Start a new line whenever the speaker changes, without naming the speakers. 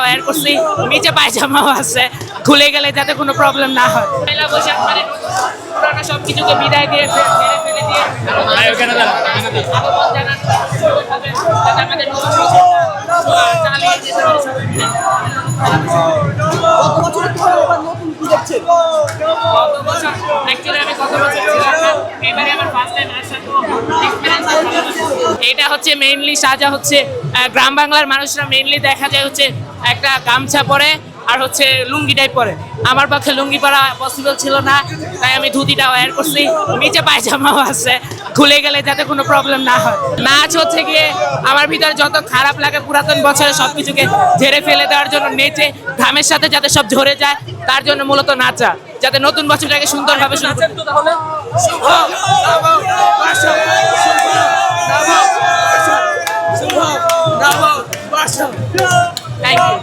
Wire করছি, নিচে পায়জামাও আছে, খুলে গেলে যাতে কোনো প্রবলেম না হয়। পয়লা বৈশাখ মানে পুরানো সব কিছুকে বিদায় দিয়ে ঝেড়ে ফেলে দিয়ে আগমন জানান হবে, যাতে আমাদের নতুন বছরটা চালিয়ে যেতে পারি সবাই মিলে।
গত বছরের তুলনায় এবার নতুন কি দেখছেন?
গত বছর অ্যাকচুয়ালি আমি গত বছর ছিলাম না, এবারে আমার ফার্স্ট টাইম আসা, তো এক্সপেরিয়েন্স ভালো লাগছে। এটা হচ্ছে মেইনলি সাজা হচ্ছে গ্রাম বাংলার মানুষরা মেইনলি দেখা যায় হচ্ছে একটা গামছা পরে আর হচ্ছে লুঙ্গিটাই পরে। আমার পক্ষে লুঙ্গি পরা পসিবল ছিল না, তাই আমি ধুতিটা ওয়্যার করছি, নিচে পায়জামাও আছে, খুলে গেলে যাতে কোনো প্রবলেম না হয়। নাচ হচ্ছে গিয়ে আমার ভিতরে যত খারাপ লাগে পুরাতন বছরে সব কিছুকে ঝেড়ে ফেলে দেওয়ার জন্য, নেচে ঘামের সাথে যাতে সব ঝরে যায় তার জন্য মূলত নাচা, যাতে নতুন বছরটাকে সুন্দরভাবে শুরু করতে। শুভ নববর্ষ, শুভ নববর্ষ, শুভ নববর্ষ। Thank you.